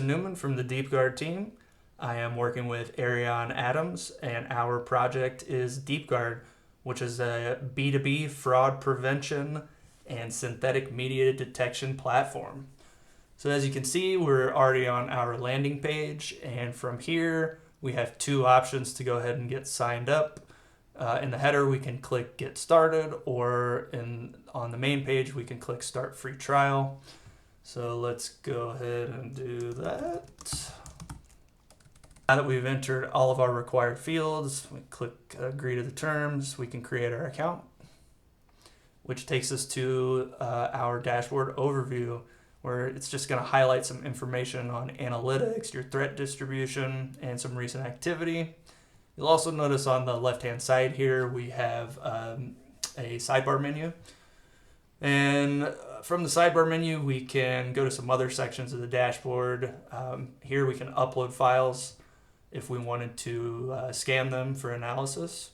Newman from the DeepGuard team. I am working with Ariane Adams, and our project is DeepGuard, which is a B2B fraud prevention and synthetic media detection platform. So as you can see, we're already on our landing page, and from here we have two options to go ahead and get signed up. In the header, we can click Get Started, or on the main page, we can click Start Free Trial. So let's go ahead and do that. Now that we've entered all of our required fields, we click Agree to the Terms, we can create our account, which takes us to our dashboard overview, where it's just going to highlight some information on analytics, your threat distribution, and some recent activity. You'll also notice on the left-hand side here, we have a sidebar menu. And from the sidebar menu, we can go to some other sections of the dashboard. Here we can upload files if we wanted to scan them for analysis.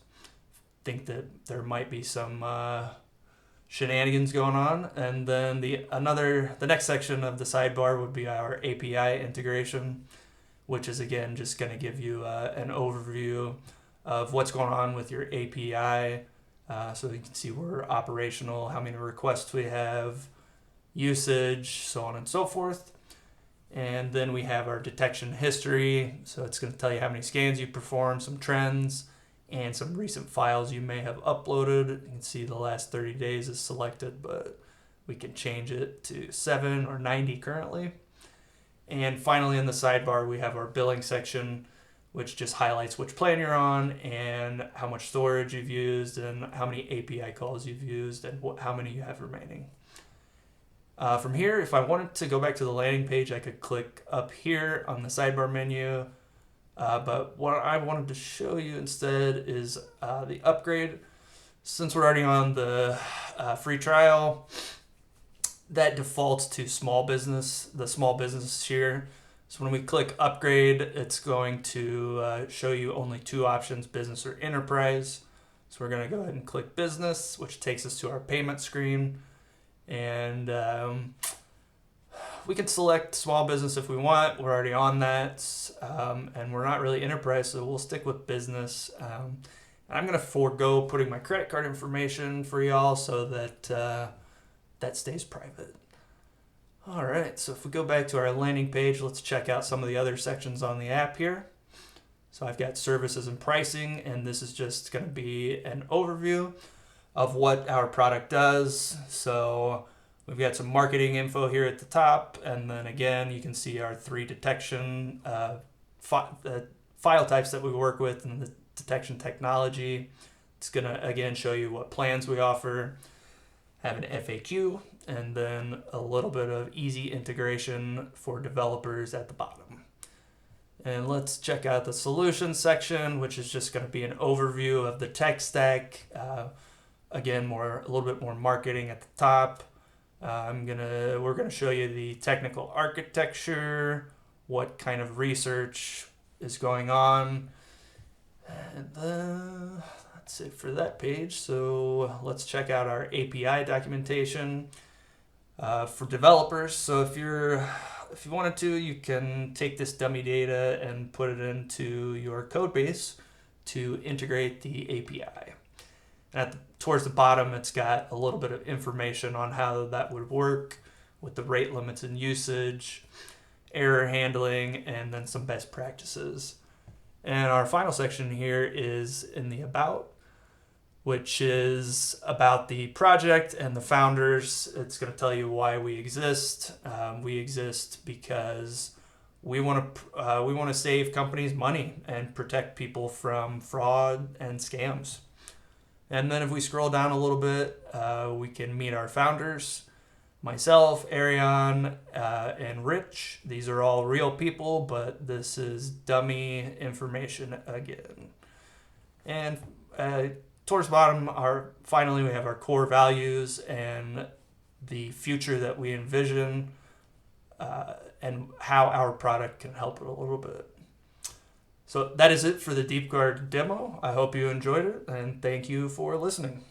Think that there might be some shenanigans going on. And then the next section of the sidebar would be our API integration, which is again just going to give you an overview of what's going on with your API. So you can see we're operational, how many requests we have, usage, so on and so forth. And then we have our detection history. So it's going to tell you how many scans you performed, some trends, and some recent files you may have uploaded. You can see the last 30 days is selected, but we can change it to 7 or 90 currently. And finally, in the sidebar, we have our billing section, which just highlights which plan you're on and how much storage you've used and how many API calls you've used and how many you have remaining. From here, if I wanted to go back to the landing page, I could click up here on the sidebar menu. But what I wanted to show you instead is the upgrade. Since we're already on the free trial, that defaults to small business, the small business here. So when we click upgrade, it's going to show you only two options, business or enterprise. So we're going to go ahead and click business, which takes us to our payment screen. And we can select small business if we want. We're already on that. And we're not really enterprise, so we'll stick with business. And I'm going to forego putting my credit card information for y'all so that that stays private. All right, so if we go back to our landing page, let's check out some of the other sections on the app here. So I've got services and pricing, and this is just going to be an overview of what our product does. So we've got some marketing info here at the top, and then again, you can see our 3 detection file types that we work with and the detection technology. It's going to, again, show you what plans we offer, have an FAQ, and then a little bit of easy integration for developers at the bottom. And let's check out the solutions section, which is just going to be an overview of the tech stack. Again, a little bit more marketing at the top. We're gonna show you the technical architecture, what kind of research is going on, and that's it for that page. So let's check out our API documentation for developers. So if you wanted to, you can take this dummy data and put it into your code base to integrate the API. And towards the bottom, it's got a little bit of information on how that would work with the rate limits and usage, error handling, and then some best practices. And our final section here is in the About, which is about the project and the founders. It's going to tell you why we exist. We exist because we want to save companies money and protect people from fraud and scams. And then if we scroll down a little bit, we can meet our founders, myself, Ariane, and Rich. These are all real people, but this is dummy information again. And towards the bottom, finally, we have our core values and the future that we envision and how our product can help it a little bit. So that is it for the DeepGuard demo. I hope you enjoyed it, and thank you for listening.